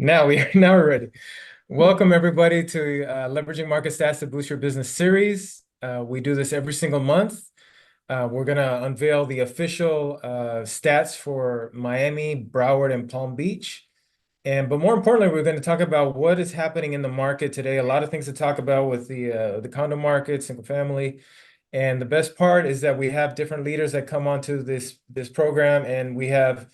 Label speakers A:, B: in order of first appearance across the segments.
A: Now we're ready. Welcome everybody to Leveraging Market Stats to Boost Your Business series. We do this every single month. We're gonna unveil the official stats for Miami, Broward, and Palm Beach. But more importantly, we're going to talk about what is happening in the market today. A lot of things to talk about with the condo market, single family. And the best part is that we have different leaders that come onto this program, and we have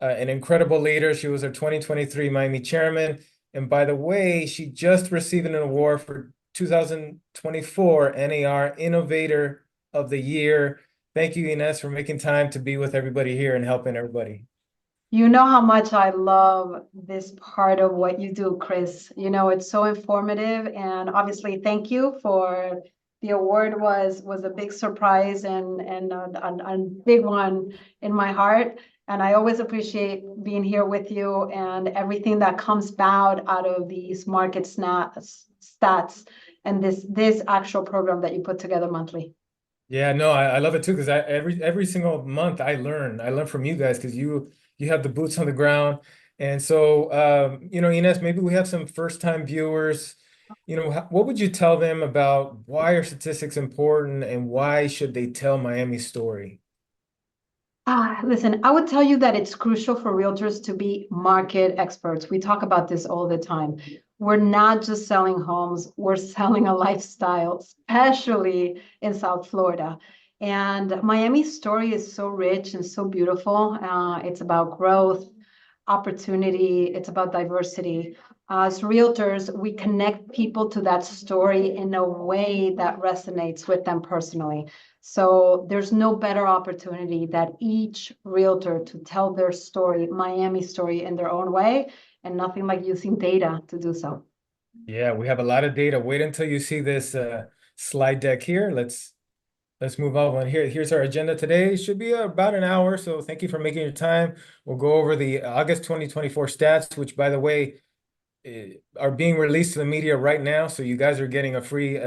A: an incredible leader. She was our 2023 Miami chairman. And by the way, she just received an award for 2024 NAR Innovator of the Year. Thank you, Ines, for making time to be with everybody here and helping everybody.
B: You know how much I love this part of what you do, Chris. You know, it's so informative, and obviously, thank you for the award was a big surprise and a big one in my heart. And I always appreciate being here with you and everything that comes out of these market stats and this actual program that you put together monthly.
A: Yeah, no, I love it too because I every single month I learn from you guys because you have the boots on the ground. And so Ines, maybe we have some first time viewers. What would you tell them about why are statistics important and why should they tell Miami's story?
B: Listen, I would tell you that it's crucial for realtors to be market experts. We talk about this all the time. We're not just selling homes, we're selling a lifestyle, especially in South Florida. And Miami's story is so rich and so beautiful. It's about growth, opportunity, it's about diversity. As realtors, we connect people to that story in a way that resonates with them personally. So there's no better opportunity that each realtor to tell their story, Miami story in their own way, and nothing like using data to do so.
A: Yeah, we have a lot of data. Wait until you see this slide deck here. Let's move on. Here's our agenda today. It should be about an hour, so thank you for making your time. We'll go over the August 2024 stats, which, by the way, are being released to the media right now. So you guys are getting a free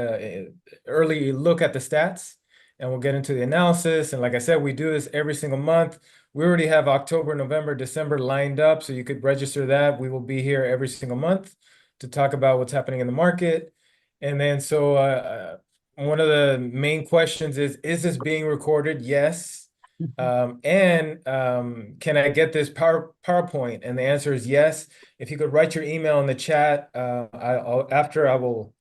A: early look at the stats, and we'll get into the analysis. And like I said, we do this every single month. We already have October, November, December lined up, so you could register that. We will be here every single month to talk about what's happening in the market. And then one of the main questions is this being recorded? Yes. Can I get this PowerPoint? And the answer is yes. If you could write your email in the chat, I will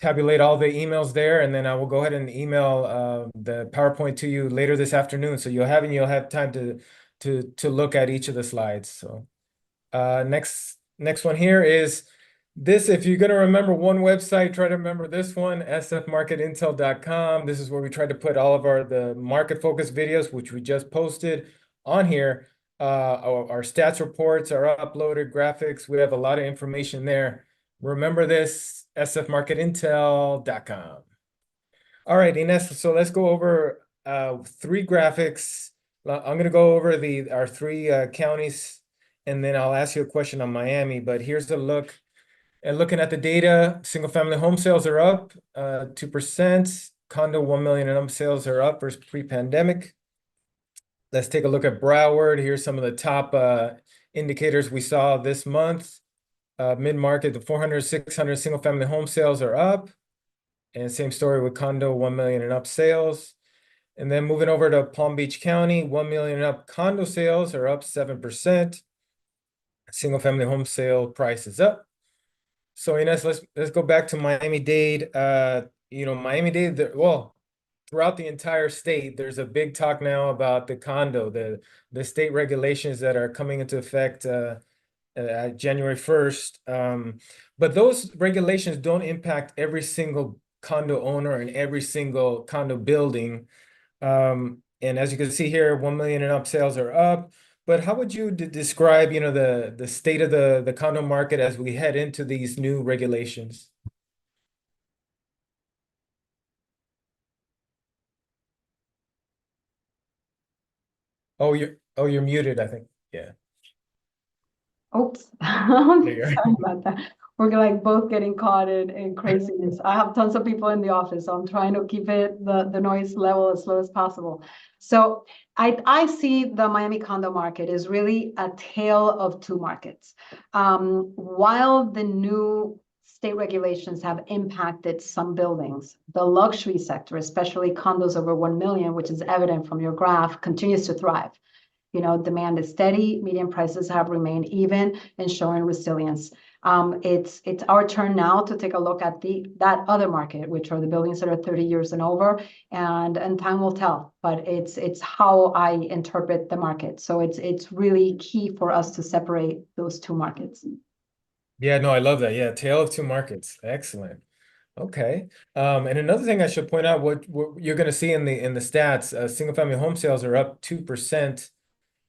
A: tabulate all the emails there, and then I will go ahead and email the PowerPoint to you later this afternoon. So you'll have time to look at each of the slides. So next one here is this. If you're going to remember one website, try to remember this one, sfmarketintel.com. This is where we try to put all of the market focus videos, which we just posted on here. Our stats reports are uploaded, graphics. We have a lot of information there. Remember this, sfmarketintel.com. All right, Ines, so let's go over three graphics. I'm going to go over our three counties, and then I'll ask you a question on Miami. But here's a look. And looking at the data, single family home sales are up 2%. Condo 1 million and up sales are up versus pre-pandemic. Let's take a look at Broward. Here's some of the top indicators we saw this month. Mid-market, the 400, 600 single family home sales are up. And same story with condo 1 million and up sales. And then moving over to Palm Beach County, 1 million and up condo sales are up 7%. Single family home sale price is up. So Ines, let's go back to Miami-Dade. Miami-Dade, well, throughout the entire state, there's a big talk now about the condo, the state regulations that are coming into effect January 1st. But those regulations don't impact every single condo owner and every single condo building. And as you can see here, 1 million and up sales are up. But how would you describe, the state of the condo market as we head into these new regulations? Oh, you're muted, I think. Yeah.
B: Oops,
A: There you
B: sorry
A: are.
B: about that. We're like both getting caught in craziness. I have tons of people in the office, so I'm trying to keep the noise level as low as possible. So I see the Miami condo market is really a tale of two markets. While the new state regulations have impacted some buildings, the luxury sector, especially condos over 1 million, which is evident from your graph, continues to thrive. Demand is steady, median prices have remained even and showing resilience. It's our turn now to take a look at that other market, which are the buildings that are 30 years and over, and time will tell. But it's how I interpret the market. So it's really key for us to separate those two markets.
A: Yeah, no, I love that. Yeah, tale of two markets. Excellent. Okay. And another thing I should point out, what you're going to see in the stats, single family home sales are up 2%,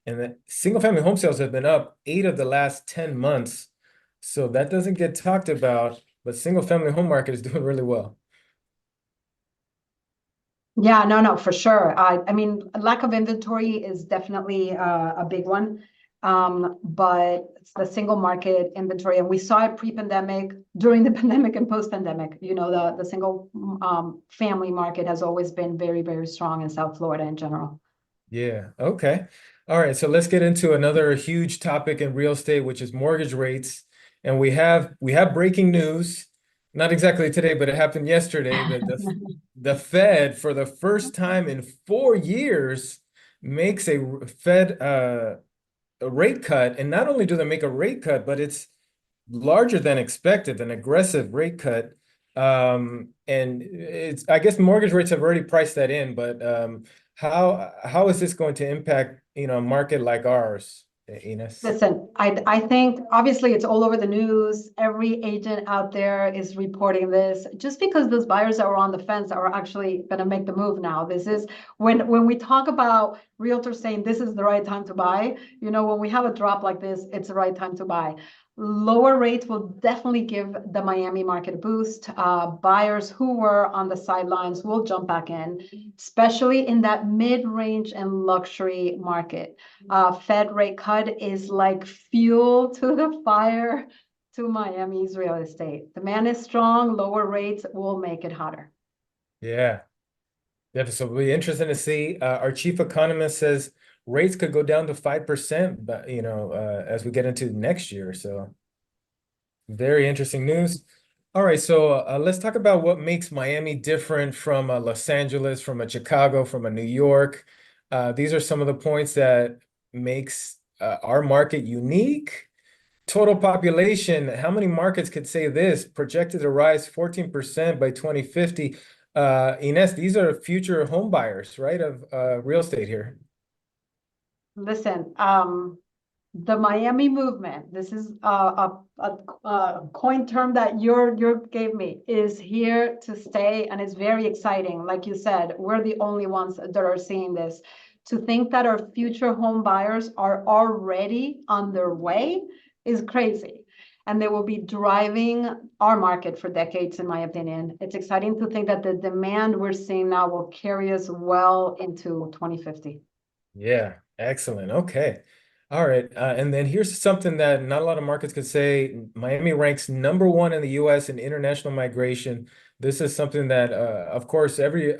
A: and the single family home sales have been up 8 of the last 10 months. So that doesn't get talked about, but single family home market is doing really well.
B: Yeah, no, for sure. I mean, lack of inventory is definitely a big one. But it's the single market inventory, and we saw it pre-pandemic, during the pandemic, and post-pandemic. The single family market has always been very, very strong in South Florida in general.
A: Yeah. Okay. All right. So let's get into another huge topic in real estate, which is mortgage rates. And we have breaking news. Not exactly today, but it happened yesterday that the Fed, for the first time in 4 years, makes a rate cut. And not only do they make a rate cut, but it's larger than expected, an aggressive rate cut. And it's I guess mortgage rates have already priced that in, but how is this going to impact, a market like ours, Ines?
B: Listen, I think obviously it's all over the news. Every agent out there is reporting this. Just because those buyers that were on the fence are actually going to make the move now. This is when we talk about realtors saying this is the right time to buy. When we have a drop like this, it's the right time to buy. Lower rates will definitely give the Miami market a boost. Buyers who were on the sidelines will jump back in, especially in that mid-range and luxury market. Fed rate cut is like fuel to the fire to Miami's real estate. Demand is strong, lower rates will make it hotter.
A: Yeah. Yeah, so it'll be interesting to see. Our chief economist says rates could go down to 5%, but as we get into next year. So very interesting news. All right, so let's talk about what makes Miami different from Los Angeles, from a Chicago, from a New York. These are some of the points that makes our market unique. Total population, how many markets could say this? Projected to rise 14% by 2050. Ines, these are future home buyers, right, of real estate here.
B: Listen, the Miami movement, this is a coin term that you gave me, is here to stay, and it's very exciting. Like you said, we're the only ones that are seeing this. To think that our future home buyers are already on their way is crazy. And they will be driving our market for decades, in my opinion. It's exciting to think that the demand we're seeing now will carry us well into 2050.
A: Yeah, excellent. Okay. All right. And then here's something that not a lot of markets could say. Miami ranks number one in the US in international migration. This is something that, of course, every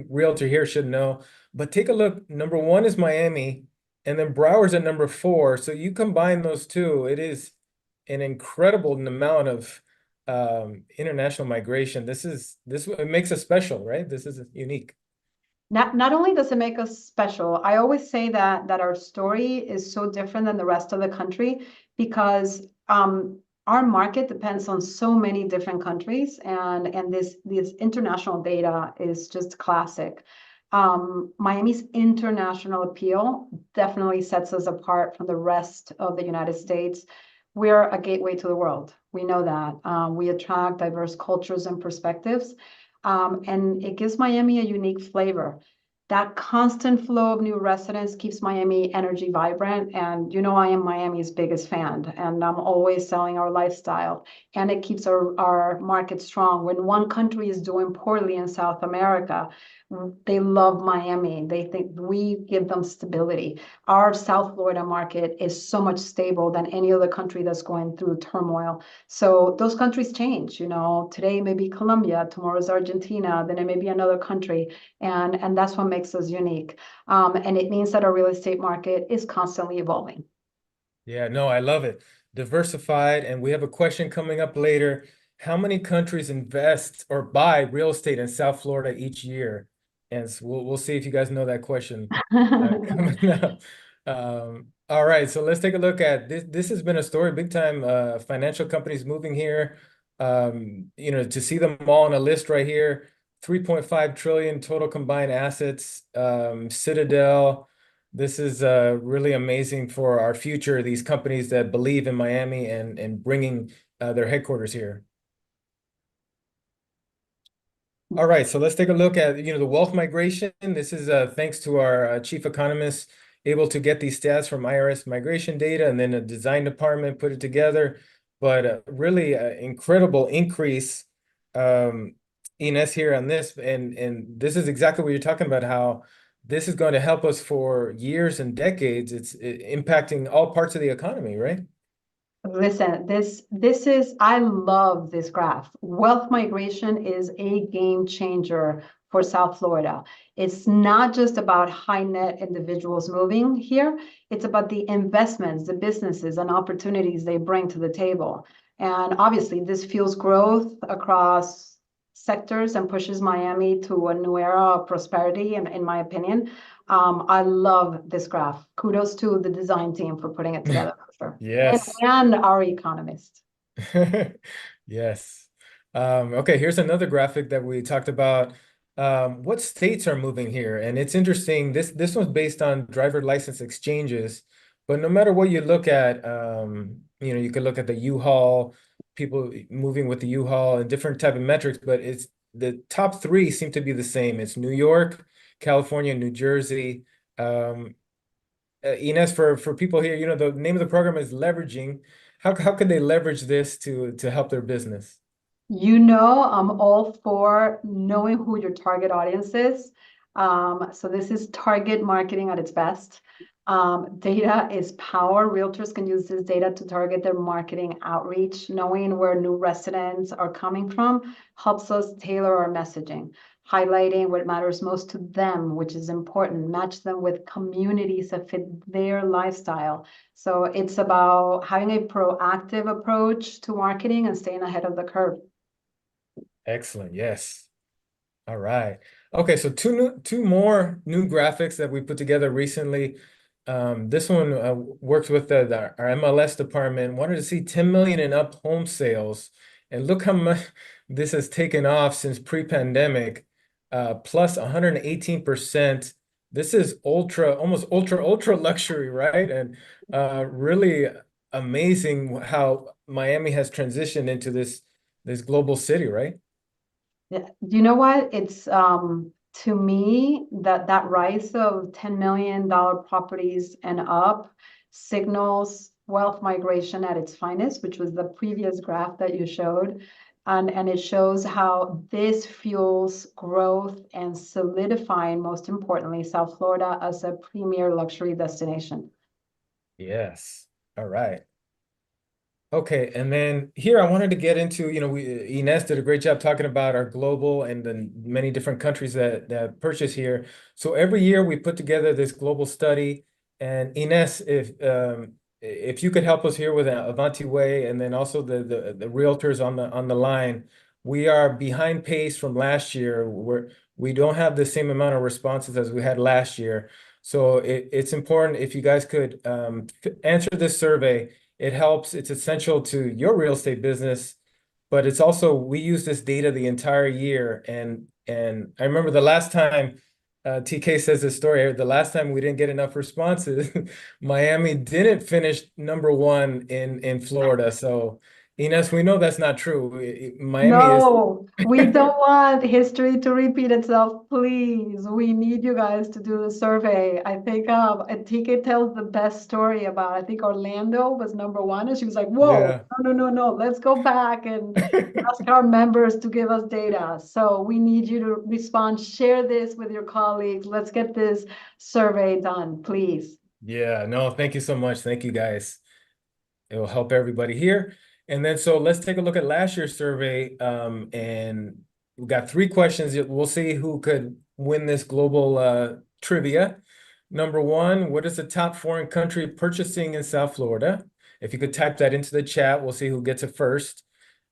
A: realtor here should know. But take a look. Number one is Miami, and then Broward's at number four. So you combine those two, it is an incredible amount of international migration. This it makes us special, right? This is unique.
B: Not only does it make us special, I always say that our story is so different than the rest of the country because our market depends on so many different countries, and this international data is just classic. Miami's international appeal definitely sets us apart from the rest of the United States. We're a gateway to the world. We know that. We attract diverse cultures and perspectives, and it gives Miami a unique flavor. That constant flow of new residents keeps Miami energy vibrant. And you know, I am Miami's biggest fan, and I'm always selling our lifestyle. And it keeps our market strong. When one country is doing poorly in South America, they love Miami. They think we give them stability. Our South Florida market is so much stable than any other country that's going through turmoil. So those countries change, you know, today may be Colombia, tomorrow's Argentina, then it may be another country. And that's what makes us unique. And it means that our real estate market is constantly evolving.
A: Yeah, no, I love it. Diversified, and we have a question coming up later. How many countries invest or buy real estate in South Florida each year? And so we'll see if you guys know that question coming up. All right, so let's take a look at this. This has been a story, big time financial companies moving here. To see them all on a list right here, 3.5 trillion total combined assets, Citadel. This is really amazing for our future, these companies that believe in Miami and bringing their headquarters here. All right, so let's take a look at, the wealth migration. This is thanks to our chief economist able to get these stats from IRS migration data, and then a design department put it together. But really incredible increase, Ines, here on this. And this is exactly what you're talking about, how this is going to help us for years and decades. It's impacting all parts of the economy, right?
B: Listen, this is, I love this graph. Wealth migration is a game changer for South Florida. It's not just about high net individuals moving here. It's about the investments, the businesses and opportunities they bring to the table. And obviously this fuels growth across sectors and pushes Miami to a new era of prosperity, in my opinion. I love this graph. Kudos to the design team for putting it together for sure.
A: Yes.
B: And our economist.
A: Yes. Okay, here's another graphic that we talked about. What states are moving here? And it's interesting. This one's based on driver license exchanges, but no matter what you look at, you could look at the U-Haul, people moving with the U-Haul and different type of metrics, but it's the top three seem to be the same. It's New York, California, New Jersey. Um, Ines, for people here, the name of the program is leveraging. How could they leverage this to help their business?
B: You know, I'm all for knowing who your target audience is. So this is target marketing at its best. Data is power. Realtors can use this data to target their marketing outreach. Knowing where new residents are coming from helps us tailor our messaging, highlighting what matters most to them, which is important. Match them with communities that fit their lifestyle. So it's about having a proactive approach to marketing and staying ahead of the curve.
A: Excellent. Yes. All right. Okay, so two more new graphics that we put together recently. This one works with our MLS department. Wanted to see 10 million and up home sales, and look how much this has taken off since pre-pandemic, plus 118%. This is almost ultra luxury, right? And really amazing how Miami has transitioned into this global city, right?
B: Yeah, you know what? It's to me that rise of $10 million properties and up signals wealth migration at its finest, which was the previous graph that you showed. And it shows how this fuels growth and solidifying, most importantly, South Florida as a premier luxury destination.
A: Yes. All right. Okay, and then here I wanted to get into, Ines did a great job talking about our global and the many different countries that purchase here. So every year we put together this global study. And Ines, if you could help us here with Avanti Way, and then also the realtors on the line, we are behind pace from last year. We don't have the same amount of responses as we had last year. So it's important if you guys could answer this survey. It helps. It's essential to your real estate business, but it's also, we use this data the entire year. And I remember the last time, TK says this story, the last time we didn't get enough responses, Miami didn't finish number one in Florida. So Ines, we know that's not true. Miami is,
B: No, we don't want history to repeat itself. Please, we need you guys to do the survey. I think it tells the best story about, I think Orlando was number one, and she was like, whoa,
A: yeah.
B: no, no, no, no, let's go back and ask our members to give us data. So we need you to respond, share this with your colleagues. Let's get this survey done, please.
A: Yeah, no, thank you so much. Thank you guys. It will help everybody here. And then so let's take a look at last year's survey. And we got three questions. We'll see who could win this global trivia. Number one, what is the top foreign country purchasing in South Florida? If you could type that into the chat, we'll see who gets it first.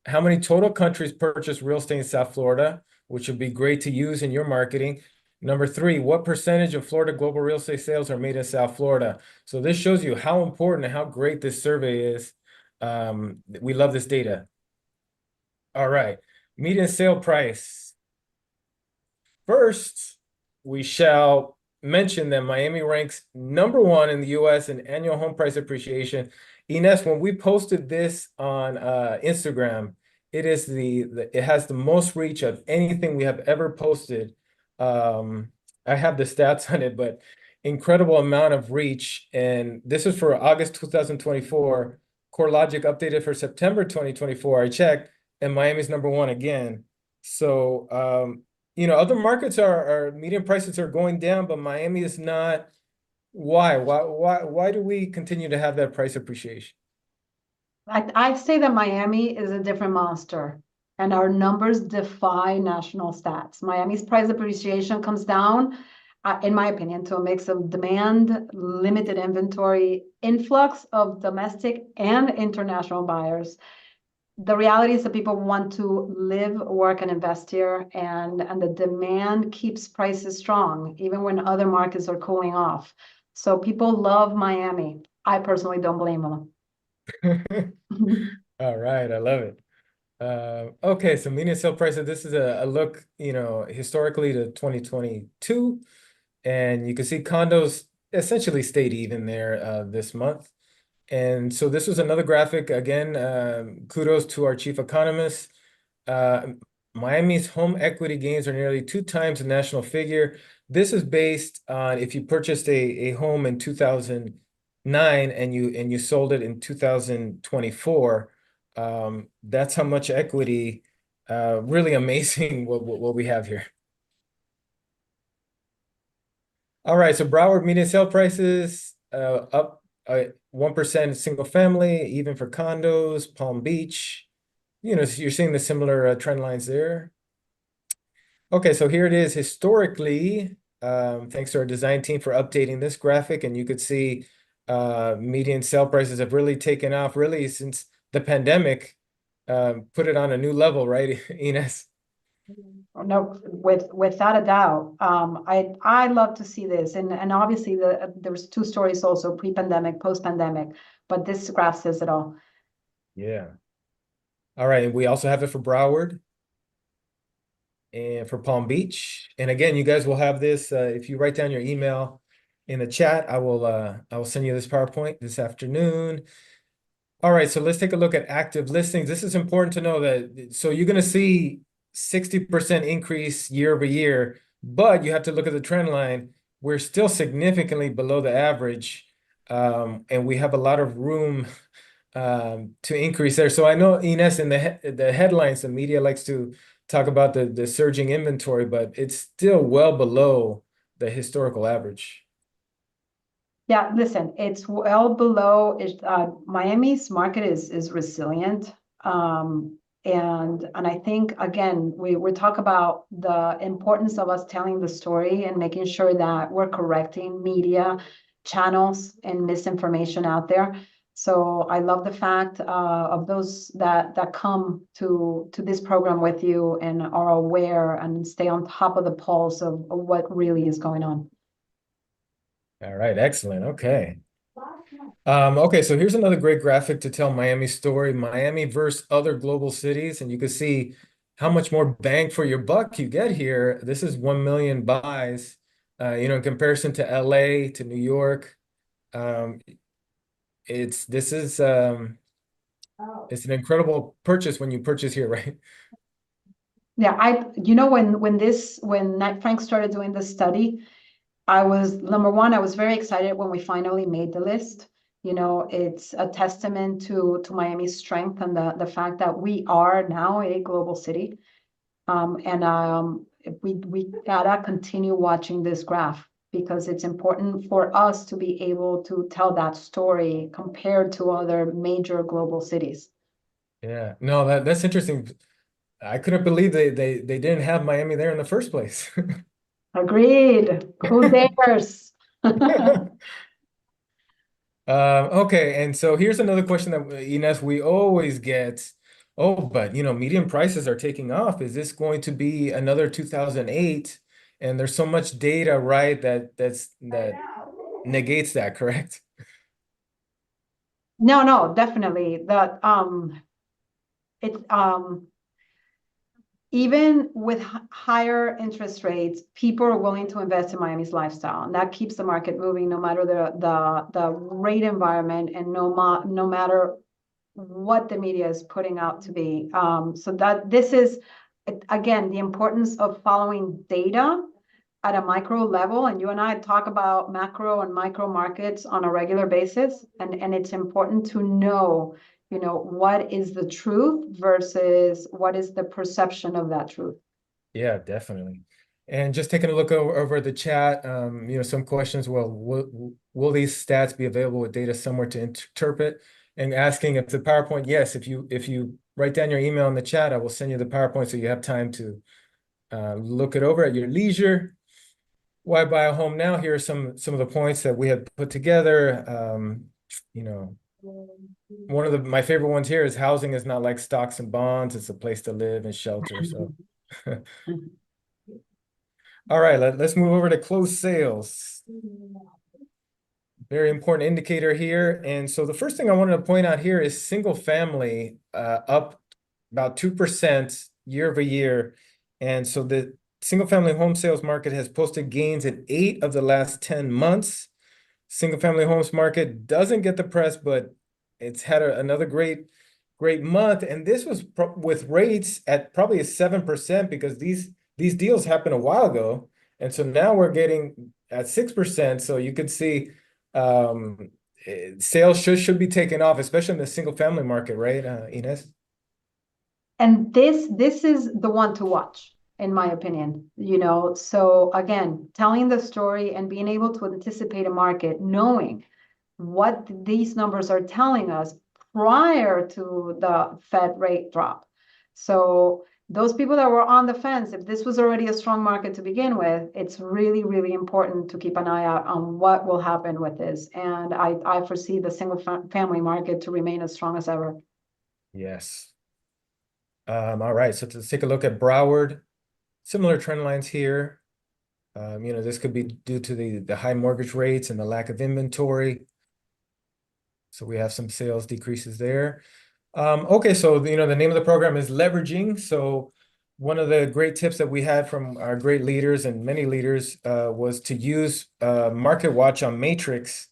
A: How many total countries purchase real estate in South Florida, which would be great to use in your marketing. Number three, what percentage of Florida global real estate sales are made in South Florida? So this shows you how important and how great this survey is. We love this data. All right, median sale price. First, we shall mention that Miami ranks number one in the US in annual home price appreciation. Ines, when we posted this on Instagram, it is it has the most reach of anything we have ever posted. I have the stats on it, but incredible amount of reach. And this is for August 2024. CoreLogic updated for September 2024. I checked, and Miami's number one again. So other markets are median prices are going down, but Miami is not. Why? Why do we continue to have that price appreciation?
B: I'd say that Miami is a different monster, and our numbers defy national stats. Miami's price appreciation comes down, in my opinion, to a mix of demand, limited inventory, influx of domestic and international buyers. The reality is that people want to live, work, and invest here, and the demand keeps prices strong, even when other markets are cooling off. So people love Miami. I personally don't blame them.
A: All right, I love it. Okay, so median sale prices. This is a look, historically to 2022, and you can see condos essentially stayed even there this month. And so this was another graphic. Again, kudos to our chief economist. Uh, Miami's home equity gains are nearly two times the national figure. This is based on if you purchased a home in 2009 and you sold it in 2024. That's how much equity. Really amazing what we have here. All right, so Broward median sale prices up 1% single family, even for condos. Palm Beach, so you're seeing the similar trend lines there. Okay, so here it is historically. Thanks to our design team for updating this graphic, and you could see median sale prices have really taken off really since the pandemic. Put it on a new level, right, Ines?
B: No, without a doubt. I love to see this, and obviously there's two stories also, pre-pandemic, post-pandemic, but this graph says it all.
A: Yeah. All right, and we also have it for Broward and for Palm Beach. And again, you guys will have this if you write down your email in the chat. I will send you this PowerPoint this afternoon. All right, so let's take a look at active listings. This is important to know that so you're going to see 60% increase year over year, but you have to look at the trend line. We're still significantly below the average, and we have a lot of room to increase there. So I know, Ines, in the headlines, the media likes to talk about the surging inventory, but it's still well below the historical average.
B: Yeah, listen, it's well below it. Miami's market is resilient. And I think again, we talk about the importance of us telling the story and making sure that we're correcting media channels and misinformation out there. So I love the fact of those that come to this program with you and are aware and stay on top of the pulse of what really is going on.
A: All right, excellent. Okay. Okay, so here's another great graphic to tell Miami's story, Miami versus other global cities. And you can see how much more bang for your buck you get here. This is 1 million buys, in comparison to LA, to New York. Um, this is It's an incredible purchase when you purchase here, right?
B: Yeah, when Knight Frank started doing this study, I was number one, I was very excited when we finally made the list. It's a testament to Miami's strength and the fact that we are now a global city. And we gotta continue watching this graph because it's important for us to be able to tell that story compared to other major global cities.
A: Yeah, no, that's interesting. I couldn't believe they didn't have Miami there in the first place.
B: Agreed. Who dares?
A: Okay, and so here's another question that Ines we always get. Oh, but median prices are taking off. Is this going to be another 2008? And there's so much data, right, that negates that, correct?
B: No, no, definitely. That it's even with higher interest rates, people are willing to invest in Miami's lifestyle, and that keeps the market moving no matter the rate environment and no matter what the media is putting out to be. So that this is again the importance of following data at a micro level, and you and I talk about macro and micro markets on a regular basis, and it's important to know, what is the truth versus what is the perception of that truth.
A: Yeah, definitely. And just taking a look over the chat, some questions. Well, will these stats be available with data somewhere to interpret? And asking if the PowerPoint, yes, if you write down your email in the chat, I will send you the PowerPoint so you have time to look it over at your leisure. Why buy a home now? Here are some of the points that we have put together. You know, one of my favorite ones here is housing is not like stocks and bonds. It's a place to live and shelter. So. All right, let's move over to closed sales. Very important indicator here. And so the first thing I wanted to point out here is single family up about 2% year over year. And so the single family home sales market has posted gains in 8 of the last 10 months. Single family homes market doesn't get the press, but it's had another great month. And this was with rates at probably a 7% because these deals happened a while ago. And so now we're getting at 6%. So you could see um, sales should be taking off, especially in the single family market, right, Ines?
B: And this is the one to watch, in my opinion. So again, telling the story and being able to anticipate a market, knowing what these numbers are telling us prior to the Fed rate drop. So those people that were on the fence, if this was already a strong market to begin with, it's really, really important to keep an eye out on what will happen with this. And I foresee the single family market to remain as strong as ever.
A: Yes. All right, so let's take a look at Broward. Similar trend lines here. This could be due to the high mortgage rates and the lack of inventory. So we have some sales decreases there. Okay, so the name of the program is leveraging. So one of the great tips that we had from our great leaders and many leaders was to use Market Watch on Matrix.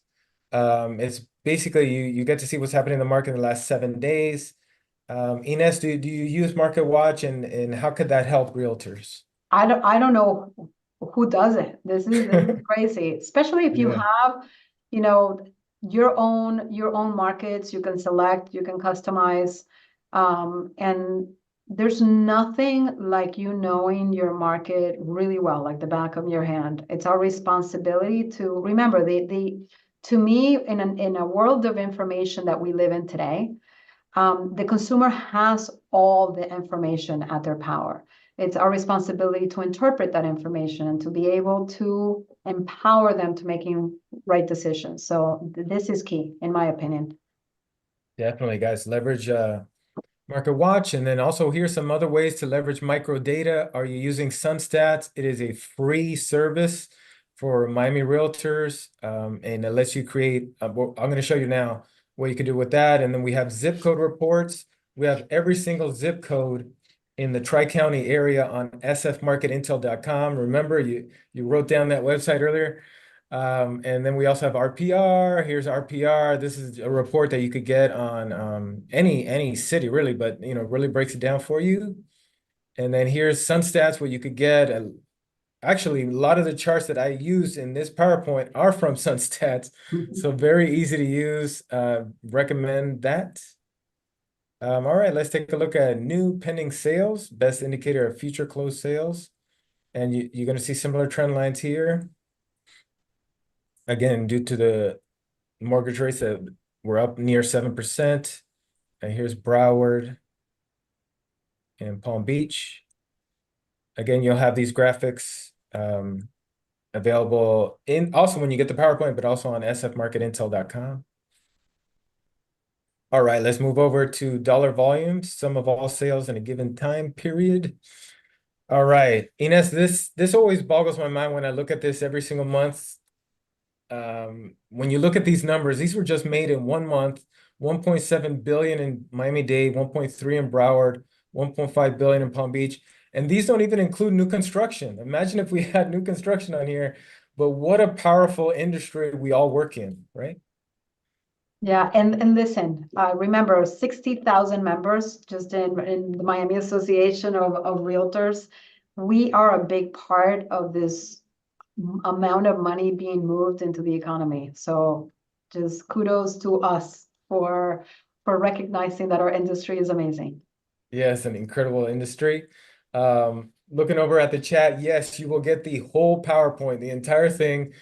A: It's basically you get to see what's happening in the market in the last 7 days. Ines, do you use Market Watch and how could that help realtors?
B: I don't know who does it. This is crazy, especially if you
A: Yeah.
B: have, you know, your own markets, you can select, you can customize. And there's nothing like knowing your market really well, like the back of your hand. It's our responsibility to remember the to me, in a world of information that we live in today, the consumer has all the information at their power. It's our responsibility to interpret that information and to be able to empower them to making right decisions. So this is key, in my opinion.
A: Definitely, guys. Leverage Market Watch. And then also here's some other ways to leverage micro data. Are you using SunStats? It is a free service for Miami realtors, and it lets you create, I'm going to show you now what you can do with that. And then we have zip code reports. We have every single zip code in the Tri-County area on sfmarketintel.com. Remember, you wrote down that website earlier. And then we also have RPR. Here's RPR. This is a report that you could get on any city really, but really breaks it down for you. And then here's SunStats, what you could get. Actually, a lot of the charts that I use in this PowerPoint are from SunStats, so very easy to use. Recommend that. All right, let's take a look at new pending sales, best indicator of future closed sales. And you're going to see similar trend lines here. Again, due to the mortgage rates that were up near 7%. And here's Broward and Palm Beach. Again, you'll have these graphics available in also when you get the PowerPoint, but also on sfmarketintel.com. All right, let's move over to dollar volumes, sum of all sales in a given time period. All right, Ines, this always boggles my mind when I look at this every single month. When you look at these numbers, these were just made in 1 month, 1.7 billion in Miami-Dade, 1.3 in Broward, 1.5 billion in Palm Beach. And these don't even include new construction. Imagine if we had new construction on here, but what a powerful industry we all work in, right?
B: Yeah, and listen, remember 60,000 members just in the Miami Association of Realtors. We are a big part of this amount of money being moved into the economy. So just kudos to us for recognizing that our industry is amazing.
A: Yes, an incredible industry. Looking over at the chat, yes, you will get the whole PowerPoint, the entire thing.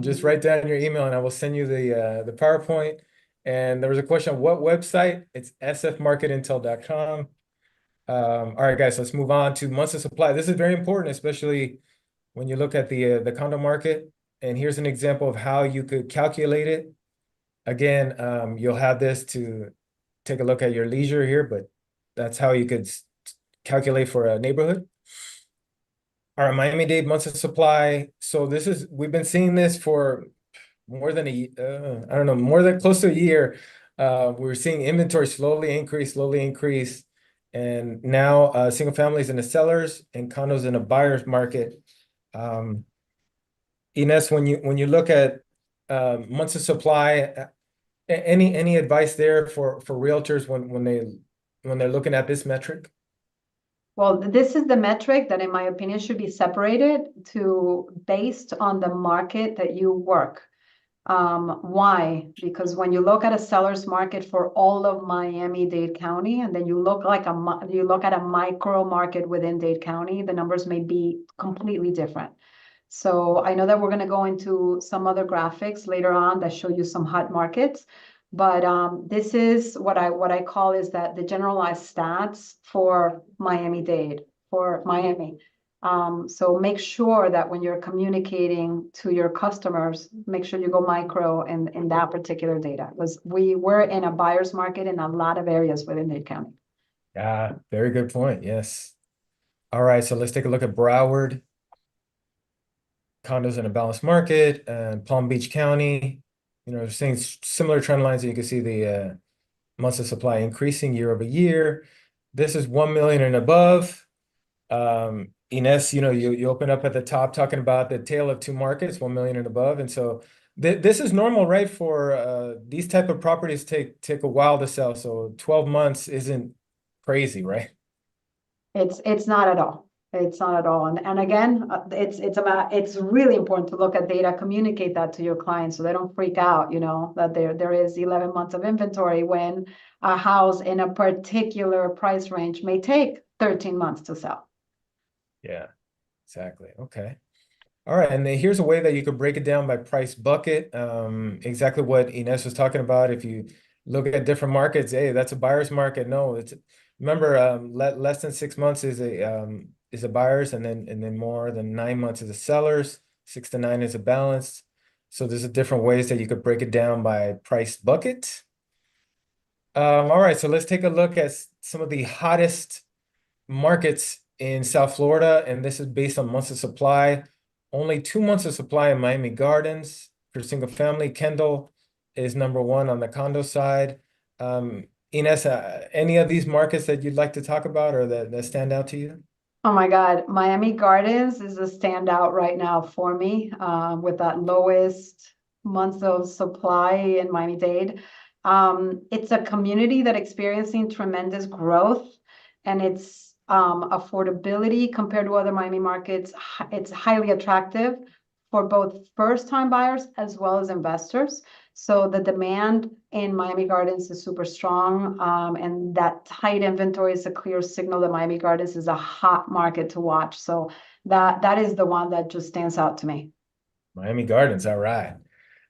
A: Just write down your email and I will send you the PowerPoint. And there was a question, what website? It's sfmarketintel.com. All right, guys, let's move on to months of supply. This is very important, especially when you look at the condo market. And here's an example of how you could calculate it. Again, you'll have this to take a look at your leisure here, but that's how you could calculate for a neighborhood. All right, Miami-Dade months of supply. So we've been seeing this for more than I don't know, more than close to a year. We're seeing inventory slowly increase. And now single families in the sellers and condos in the buyer's market. Ines, when you look at months of supply, any advice there for realtors when they're looking at this metric?
B: Well, this is the metric that, in my opinion, should be separated to based on the market that you work. Why? Because when you look at a seller's market for all of Miami-Dade County, and then you look at a micro market within Dade County, the numbers may be completely different. So I know that we're going to go into some other graphics later on that show you some hot markets, but this is what I call is that the generalized stats for Miami-Dade, for Miami. So make sure that when you're communicating to your customers, make sure you go micro in that particular data, because we're in a buyer's market in a lot of areas within Dade County.
A: Yeah, very good point. Yes. All right, so let's take a look at Broward. Condos in a balanced market and Palm Beach County. We're seeing similar trend lines. You can see the months of supply increasing year over year. This is 1 million and above. Ines, you open up at the top talking about the tale of two markets, 1 million and above. And so this is normal, right? For these type of properties take a while to sell. So 12 months isn't crazy, right?
B: It's not at all. It's not at all. And again, it's really important to look at data, communicate that to your clients so they don't freak out, that there is 11 months of inventory when a house in a particular price range may take 13 months to sell.
A: Yeah, exactly. Okay. All right, and then here's a way that you could break it down by price bucket. Exactly what Ines was talking about. If you look at different markets, hey, that's a buyer's market. No, remember, less than 6 months is a buyer's, and then more than 9 months is a seller's. 6 to 9 is a balanced. So there's different ways that you could break it down by price bucket. All right, so let's take a look at some of the hottest markets in South Florida, and this is based on months of supply. Only 2 months of supply in Miami Gardens for single family. Kendall is #1 on the condo side. Ines, any of these markets that you'd like to talk about or that stand out to you?
B: Oh my God, Miami Gardens is a standout right now for me, with that lowest months of supply in Miami-Dade. It's a community that experiencing tremendous growth, and its affordability compared to other Miami markets, it's highly attractive for both first-time buyers as well as investors. So the demand in Miami Gardens is super strong, and that tight inventory is a clear signal that Miami Gardens is a hot market to watch. So that is the one that just stands out to me.
A: Miami Gardens, all right.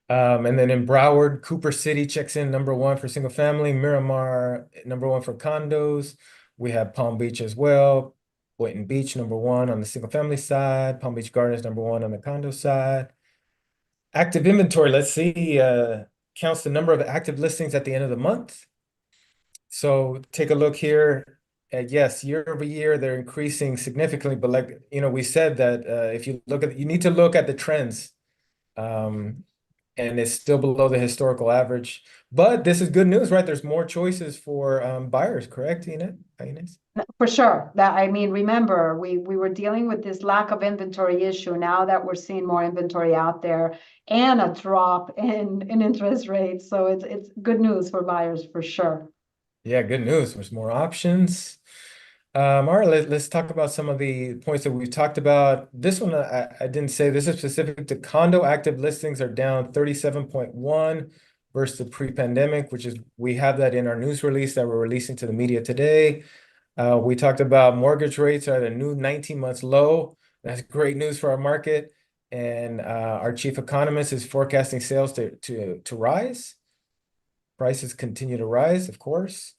A: And then in Broward, Cooper City checks in #1 for single family, Miramar #1 for condos. We have Palm Beach as well. Boynton Beach #1 on the single family side, Palm Beach Gardens #1 on the condo side. Active inventory, let's see, counts the number of active listings at the end of the month. So take a look here. Yes, year over year, they're increasing significantly, but like, we said that if you look at, you need to look at the trends. And it's still below the historical average. But this is good news, right? There's more choices for buyers, correct, Ines?
B: For sure. That I mean, remember, we were dealing with this lack of inventory issue. Now that we're seeing more inventory out there and a drop in interest rates, so it's good news for buyers for sure.
A: Yeah, good news. There's more options. All right, let's talk about some of the points that we've talked about. This one, I didn't say, this is specific to condo active listings are down 37.1 versus the pre-pandemic, which is, we have that in our news release that we're releasing to the media today. We talked about mortgage rates are at a new 19 months low. That's great news for our market. And our chief economist is forecasting sales to rise. Prices continue to rise, of course.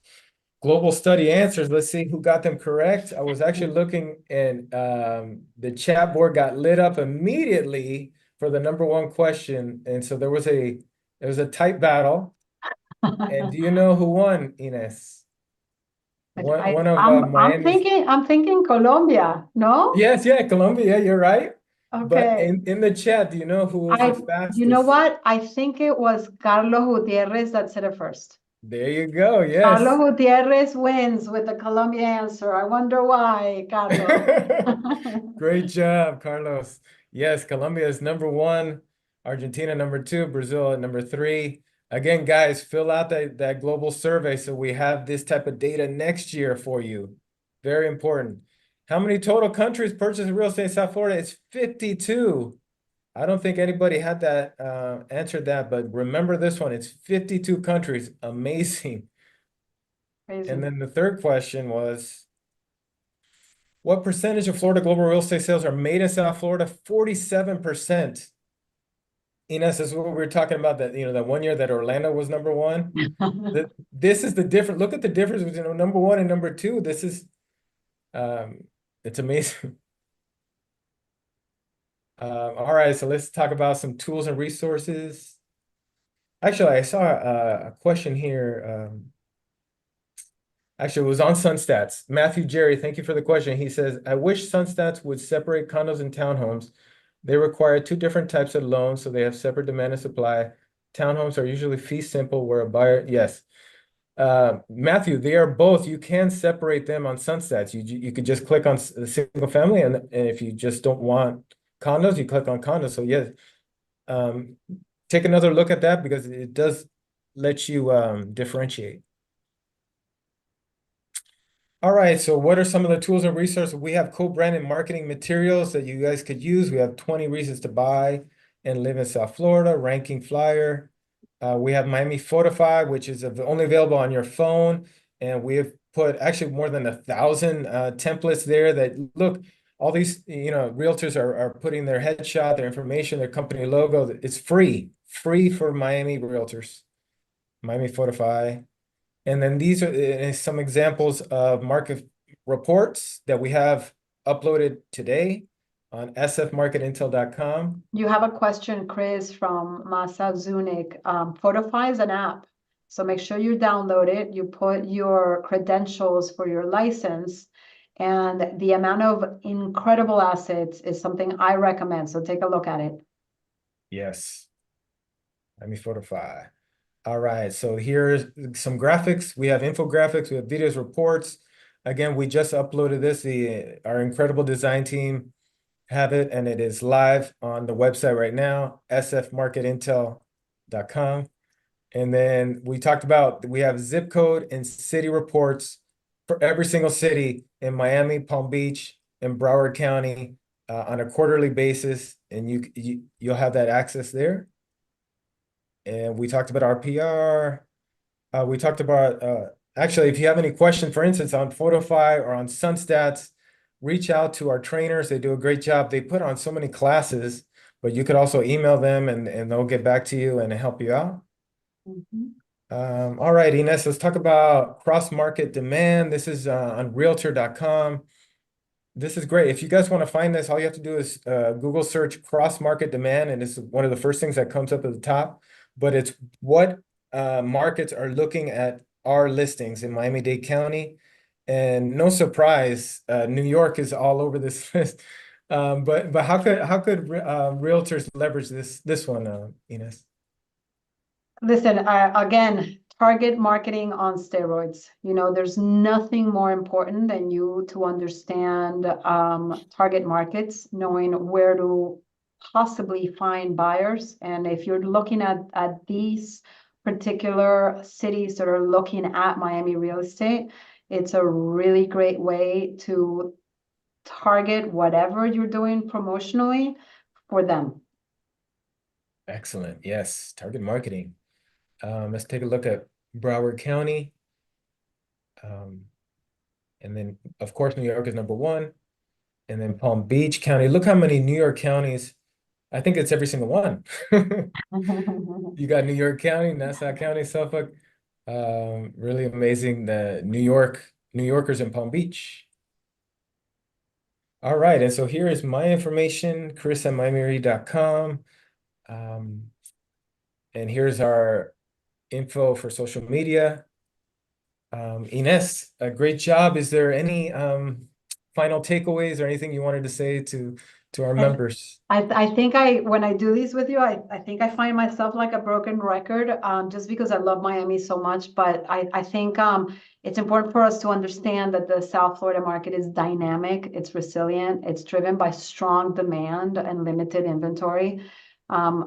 A: Global study answers. Let's see who got them correct. I was actually looking, and the chat board got lit up immediately for the #1 question. And so there was a tight battle. And do you know who won, Ines? One of Miami's.
B: I'm thinking Colombia, no?
A: Yes, yeah, Colombia. Yeah, you're right. But
B: Okay.
A: in the chat, do you know who was the
B: You know
A: fastest?
B: what? I think it was Carlos Gutierrez that said it first.
A: There you go.
B: Carlos
A: Yes.
B: Gutierrez wins with the Colombia answer. I wonder why, Carlos.
A: Great job, Carlos. Yes, Colombia is #1, Argentina #2, Brazil at #3. Again, guys, fill out that global survey so we have this type of data next year for you. Very important. How many total countries purchase real estate in South Florida? It's 52. I don't think anybody had that answered that, but remember this one, it's 52 countries. Amazing. And
B: Crazy.
A: then the third question was, what percentage of Florida global real estate sales are made in South Florida? 47%. Ines, this is what we were talking about, that, that one year that Orlando was #1. This is the difference. Look at the difference between #1 and #2. This is, it's amazing. All right, so let's talk about some tools and resources. Actually, I saw a question here. Actually, it was on SunStats. Matthew Jerry, thank you for the question. He says, I wish SunStats would separate condos and townhomes. They require two different types of loans, so they have separate demand and supply. Townhomes are usually fee simple, where a buyer, yes. Matthew, they are both. You can separate them on SunStats. You could just click on the single family, and if you just don't want condos, you click on condos. So yes, take another look at that because it does let you differentiate. All right, so what are some of the tools and resources? We have co-branded marketing materials that you guys could use. We have 20 reasons to buy and live in South Florida, ranking flyer. We have Miami Photify, which is only available on your phone. And we have put actually more than 1,000 templates there that look, all these, realtors are putting their headshot, their information, their company logo. It's free for Miami realtors. Miami Photify. And then these are some examples of market reports that we have uploaded today on sfmarketintel.com.
B: You have a question, Chris, from Masa Zunik. Photify is an app. So make sure you download it. You put your credentials for your license, and the amount of incredible assets is something I recommend. So take a look at it.
A: Yes, let me Photify. All right, so here's some graphics. We have infographics, we have videos, reports. Again, we just uploaded this. Our incredible design team have it, and it is live on the website right now, sfmarketintel.com. And then we talked about we have zip code and city reports for every single city in Miami, Palm Beach, and Broward County on a quarterly basis, and you'll have that access there. And we talked about our PR. We talked about actually, if you have any questions, for instance, on Photofy or on Sunstats, reach out to our trainers. They do a great job. They put on so many classes, but you could also email them and they'll get back to you and help you out.
B: Mhm.
A: All right, Ines, let's talk about cross-market demand. This is on realtor.com. This is great. If you guys want to find this, all you have to do is Google search cross-market demand, and it's one of the first things that comes up at the top. But it's what markets are looking at our listings in Miami-Dade County. And no surprise, New York is all over this list. But how could realtors leverage this one, Ines?
B: Listen, again, target marketing on steroids. You know, there's nothing more important than you to understand target markets, knowing where to possibly find buyers. And if you're looking at these particular cities that are looking at Miami real estate, it's a really great way to target whatever you're doing promotionally for them.
A: Excellent. Yes, target marketing. Let's take a look at Broward County. Um, and then, of course, New York is number one. And then Palm Beach County. Look how many New York counties. I think it's every single one. You got New York County, Nassau County, Suffolk. Really amazing. The New Yorkers in Palm Beach. All right. And so here is my information, chris@miamiread.com. Um, and here's our info for social media. Ines, a great job. Is there any final takeaways or anything you wanted to say to our
B: I,
A: members?
B: I think when I do these with you, I think I find myself like a broken record, just because I love Miami so much. But I think it's important for us to understand that the South Florida market is dynamic, it's resilient, it's driven by strong demand and limited inventory.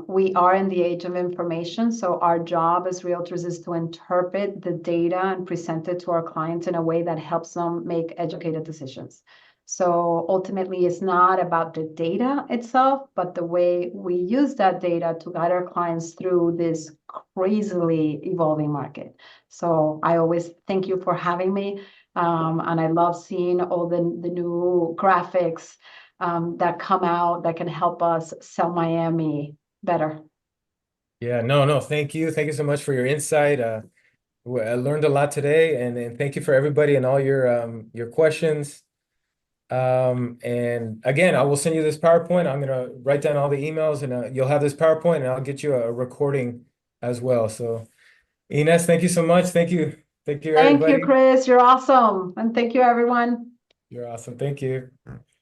B: We are in the age of information, so our job as realtors is to interpret the data and present it to our clients in a way that helps them make educated decisions. So ultimately, it's not about the data itself, but the way we use that data to guide our clients through this crazily evolving market. So I always thank you for having me. And I love seeing all the new graphics that come out that can help us sell Miami better.
A: Yeah, no, thank you. Thank you so much for your insight. I learned a lot today, and thank you for everybody and all your questions. And again, I will send you this PowerPoint. I'm gonna write down all the emails, and you'll have this PowerPoint, and I'll get you a recording as well. So, Ines, thank you so much. Thank you,
B: Thank you,
A: everybody.
B: Chris. You're awesome. And thank you, everyone.
A: You're awesome. Thank you.